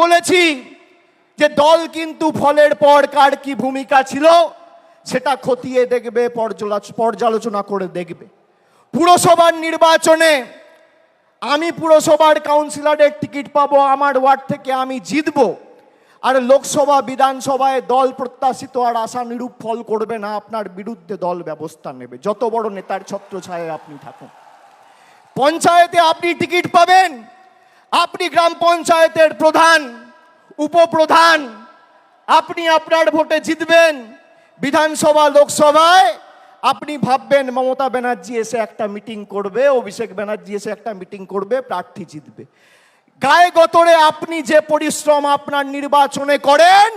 বলেছি যে দল কিন্তু ফলের পর কার কি ভূমিকা ছিল সেটা খতিয়ে দেখবে, পর্যালোচনা করে দেখবে। পুরসভার নির্বাচনে আমি পুরসভার কাউন্সিলরের টিকিট পাবো, আমার ওয়ার্ড থেকে আমি জিতবো, আর লোকসভা বিধানসভায় দল প্রত্যাশিত আর আশানুরূপ ফল করবে না, আপনার বিরুদ্ধে দল ব্যবস্থা নেবে, যত বড় নেতার ছত্রছায়ায় আপনি থাকুন। পঞ্চায়েতে আপনি টিকিট পাবেন, আপনি গ্রাম পঞ্চায়েতের প্রধান, উপপ্রধান, আপনি আপনার ভোটে জিতবেন। বিধানসভা লোকসভায় আপনি ভাববেন মমতা ব্যানার্জি এসে একটা মিটিং করবে, অভিষেক ব্যানার্জি এসে একটা মিটিং করবে, প্রার্থী জিতবে। গায়ে গতরে আপনি যে পরিশ্রম আপনার নির্বাচনে করেন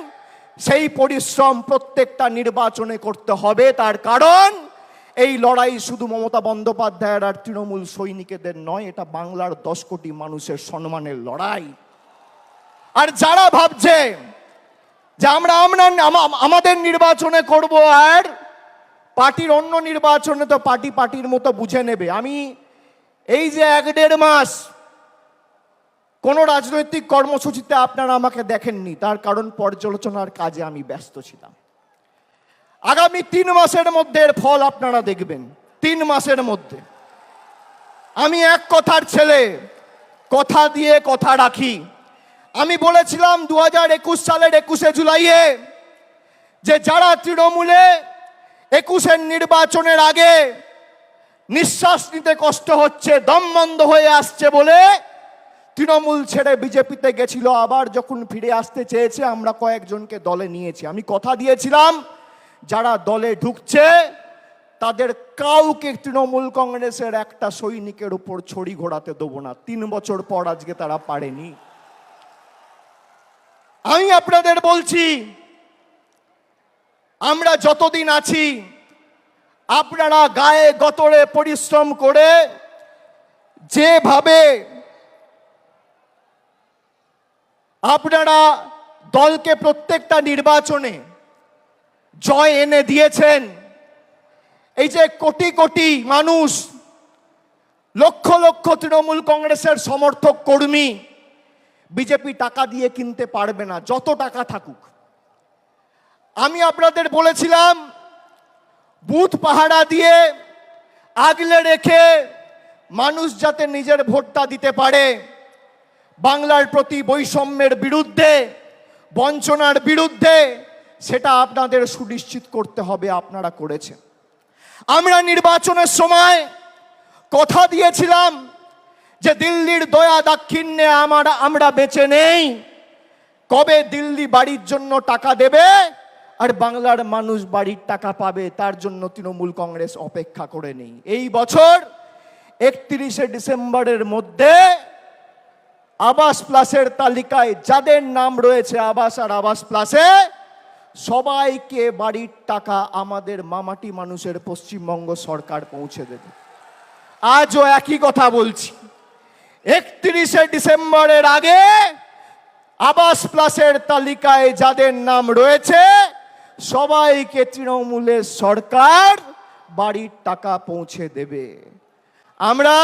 সেই পরিশ্রম প্রত্যেকটা নির্বাচনে করতে হবে। তার কারণ এই লড়াই শুধু মমতা বন্দ্যোপাধ্যায়ের আর তৃণমূল সৈনিকদের নয়, এটা বাংলার 10 কোটি মানুষের সম্মানের লড়াই। আর যারা ভাবছে যে আমরা আমাদের নির্বাচনে করব আর পার্টির অন্য নির্বাচনে তো পার্টির মতো বুঝে নেবে, আমি এই যে 1-1.5 মাস কোনো রাজনৈতিক কর্মসূচিতে আপনারা আমাকে দেখেননি, তার কারণ পর্যালোচনার কাজে আমি ব্যস্ত ছিলাম। আগামী 3 মাসের মধ্যে এর ফল আপনারা দেখবেন। 3 মাসের মধ্যে। আমি এক কথার ছেলে, কথা দিয়ে কথা রাখি। আমি বলেছিলাম 2021 সালের 21শে জুলাইয়ে যে যারা তৃণমূলে 21-এর নির্বাচনের আগে নিঃশ্বাস নিতে কষ্ট হচ্ছে, দম বন্ধ হয়ে আসছে বলে তৃণমূল ছেড়ে বিজেপিতে গেছিল, আবার যখন ফিরে আসতে চেয়েছে আমরা কয়েকজনকে দলে নিয়েছি। আমি কথা দিয়েছিলাম যারা দলে ঢুকছে তাদের কাউকে তৃণমূল কংগ্রেসের একটা সৈনিকের উপর ছড়ি ঘোরাতে দেবো না। 3 বছর পর আজকে তারা পারেনি। আমি আপনাদের বলছি আমরা যতদিন আছি আপনারা গায়ে গতরে পরিশ্রম করে যেভাবে আপনারা দলকে প্রত্যেকটা নির্বাচনে জয় এনে দিয়েছেন, এই যে কোটি কোটি মানুষ, লক্ষ লক্ষ তৃণমূল কংগ্রেসের সমর্থক কর্মী, বিজেপি টাকা দিয়ে কিনতে পারবে না, যত টাকা থাকুক। আমি আপনাদের বলেছিলাম বুথ পাহারা দিয়ে আগলে রেখে মানুষ যাতে নিজের ভোটটা দিতে পারে, বাংলার প্রতি বৈষম্যের বিরুদ্ধে, বঞ্চনার বিরুদ্ধে, সেটা আপনাদের সুনিশ্চিত করতে হবে, আপনারা করেছেন। আমরা নির্বাচনের সময় কথা দিয়েছিলাম যে দিল্লির দয়া দাক্ষিণ্যে আমরা বেঁচে নেই, কবে দিল্লি বাড়ির জন্য টাকা দেবে আর বাংলার মানুষ বাড়ির টাকা পাবে তার জন্য তৃণমূল কংগ্রেস অপেক্ষা করে নেই। এই বছর 31শে ডিসেম্বরের মধ্যে আবাস প্লাসের তালিকায় যাদের নাম রয়েছে আবাস আর আবাস প্লাসে, সবাইকে বাড়ির টাকা আমাদের মামাটি মানুষের পশ্চিমবঙ্গ সরকার পৌঁছে দেবে। আজও একই কথা বলছি, 31শে ডিসেম্বরের আগে আবাস প্লাসের তালিকায় যাদের নাম রয়েছে সবাইকে তৃণমূলের সরকার বাড়ির টাকা পৌঁছে দেবে। আমরা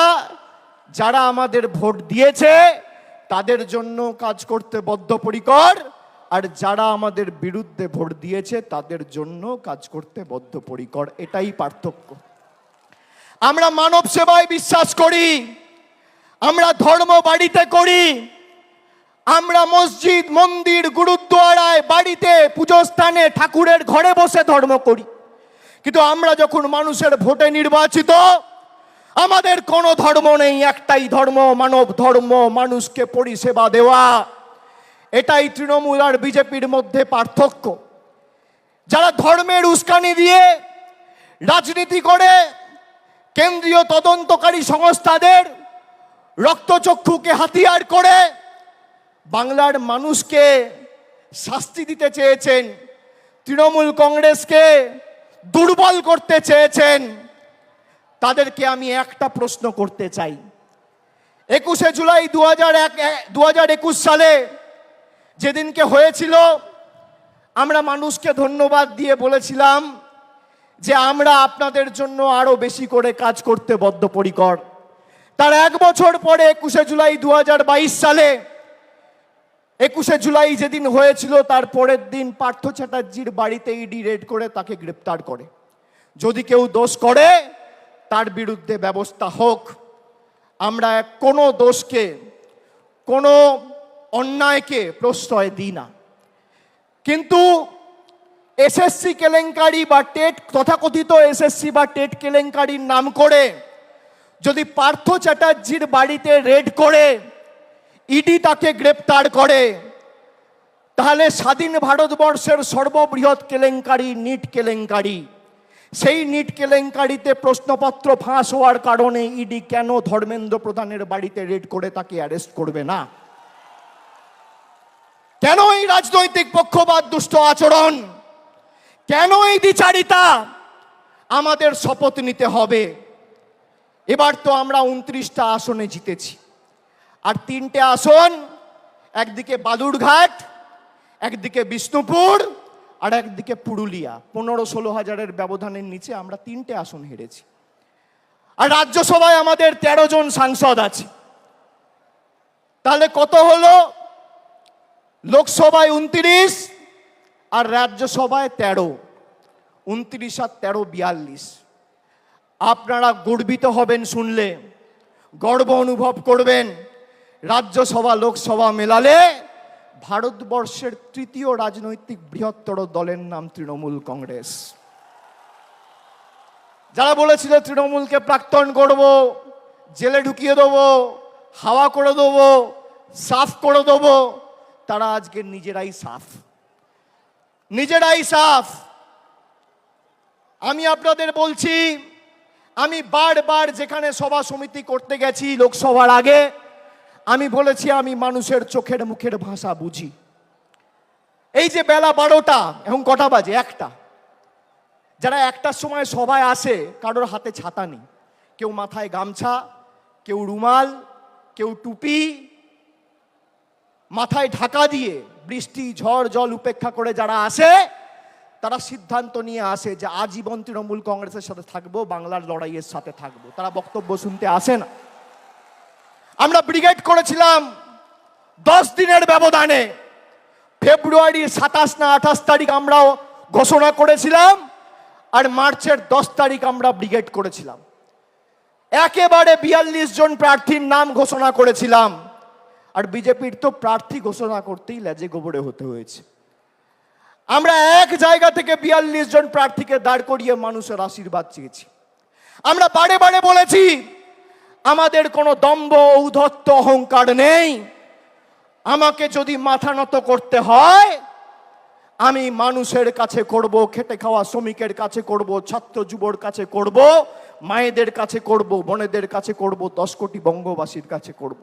যারা আমাদের ভোট দিয়েছে তাদের জন্য কাজ করতে বদ্ধপরিকর, আর যারা আমাদের বিরুদ্ধে ভোট দিয়েছে তাদের জন্য কাজ করতে বদ্ধপরিকর, এটাই পার্থক্য। আমরা মানব সেবায় বিশ্বাস করি, আমরা ধর্ম বাড়িতে করি, আমরা মসজিদ, মন্দির, গুরুদ্বারায়, বাড়িতে, পুজো স্থানে, ঠাকুরের ঘরে বসে ধর্ম করি। কিন্তু আমরা যখন মানুষের ভোটে নির্বাচিত, আমাদের কোনো ধর্ম নেই, একটাই ধর্ম, মানব ধর্ম, মানুষকে পরিষেবা দেওয়া। এটাই তৃণমূল আর বিজেপির মধ্যে পার্থক্য। যারা ধর্মের উস্কানি দিয়ে রাজনীতি করে, কেন্দ্রীয় তদন্তকারী সংস্থাদের রক্তচক্ষুকে হাতিয়ার করে বাংলার মানুষকে শাস্তি দিতে চেয়েছেন, তৃণমূল কংগ্রেসকে দুর্বল করতে চেয়েছেন, তাদেরকে আমি একটা প্রশ্ন করতে চাই। 21শে জুলাই 2021 সালে যেদিনকে হয়েছিল, আমরা মানুষকে ধন্যবাদ দিয়ে বলেছিলাম যে আমরা আপনাদের জন্য আরো বেশি করে কাজ করতে বদ্ধপরিকর। তার 1 বছর পরে 21শে জুলাই 2022 সালে 21শে জুলাই যেদিন হয়েছিল তার পরের দিন পার্থ চ্যাটার্জির বাড়িতে ইডি রেড করে তাকে গ্রেপ্তার করে। যদি কেউ দোষ করে তার বিরুদ্ধে ব্যবস্থা হোক। আমরা কোনো দোষকে, কোনো অন্যায়কে প্রশ্রয় দিই না। কিন্তু এসএসসি কেলেঙ্কারি বা টেট, তথাকথিত এসএসসি বা টেট কেলেঙ্কারির নাম করে যদি পার্থ চ্যাটার্জির বাড়িতে রেড করে ইডি তাকে গ্রেপ্তার করে, তাহলে স্বাধীন ভারতবর্ষের সর্ববৃহৎ কেলেঙ্কারি নিট কেলেঙ্কারি, সেই নিট কেলেঙ্কারিতে প্রশ্নপত্র ফাঁস হওয়ার কারণে ইডি কেন ধর্মেন্দ্র প্রধানের বাড়িতে রেড করে তাকে অ্যারেস্ট করবে না? কেন এই রাজনৈতিক পক্ষপাত, দুষ্ট আচরণ, কেন এই দ্বিচারিতা? আমাদের শপথ নিতে হবে। এবার তো আমরা 29টা আসনে জিতেছি, আর 3টে আসন, একদিকে বালুরঘাট, একদিকে বিষ্ণুপুর, আর একদিকে পুরুলিয়া। 15-16 হাজারের ব্যবধানের নিচে আমরা 3টে আসন হেরেছি। আর রাজ্যসভায় আমাদের 13 জন সাংসদ আছে। তাহলে কত হলো? লোকসভায় 29 আর রাজ্যসভায় 13। 29 আর 13 42। আপনারা গর্বিত হবেন শুনলে, গর্ব অনুভব করবেন। রাজ্যসভা লোকসভা মেলালে ভারতবর্ষের 3য় রাজনৈতিক বৃহত্তর দলের নাম তৃণমূল কংগ্রেস। যারা বলেছিল তৃণমূলকে প্রাক্তন করব, জেলে ঢুকিয়ে দেবো, হাওয়া করে দেবো, সাফ করে দেবো, তারা আজকে নিজেরাই সাফ, নিজেরাই সাফ। আমি আপনাদের বলছি, আমি বারবার যেখানে সভা সমিতি করতে গেছি লোকসভার আগে, আমি বলেছি আমি মানুষের চোখের মুখের ভাষা বুঝি। এই যে বেলা 12টা, এখন কটা বাজে? 1টা। যারা 1টার সময় সভায় আসে, কারোর হাতে ছাতা নেই, কেউ মাথায় গামছা, কেউ রুমাল, কেউ টুপি, মাথায় ঢাকা দিয়ে বৃষ্টি ঝড় জল উপেক্ষা করে যারা আসে, তারা সিদ্ধান্ত নিয়ে আসে যে আজীবন তৃণমূল কংগ্রেসের সাথে থাকবো, বাংলার লড়াইয়ের সাথে থাকবো। তারা বক্তব্য শুনতে আসে না। আমরা ব্রিগেড করেছিলাম 10 দিনের ব্যবধানে। ফেব্রুয়ারির 27 না 28 তারিখ আমরাও ঘোষণা করেছিলাম, আর মার্চের 10 তারিখ আমরা ব্রিগেড করেছিলাম। একেবারে 42 জন প্রার্থীর নাম ঘোষণা করেছিলাম। আর বিজেপির তো প্রার্থী ঘোষণা করতেই লেজে গোবরে হতে হয়েছে। আমরা এক জায়গা থেকে 42 জন প্রার্থীকে দাঁড় করিয়ে মানুষের আশীর্বাদ চেয়েছি। আমরা বারে বারে বলেছি আমাদের কোনো দম্ভ, ঔদ্ধত্য, অহংকার নেই। আমাকে যদি মাথা নত করতে হয়, আমি মানুষের কাছে করব, খেটে খাওয়া শ্রমিকের কাছে করব, ছাত্র যুবর কাছে করব, মায়েদের কাছে করব, বোনেদের কাছে করব, 10 কোটি বঙ্গবাসীর কাছে করব।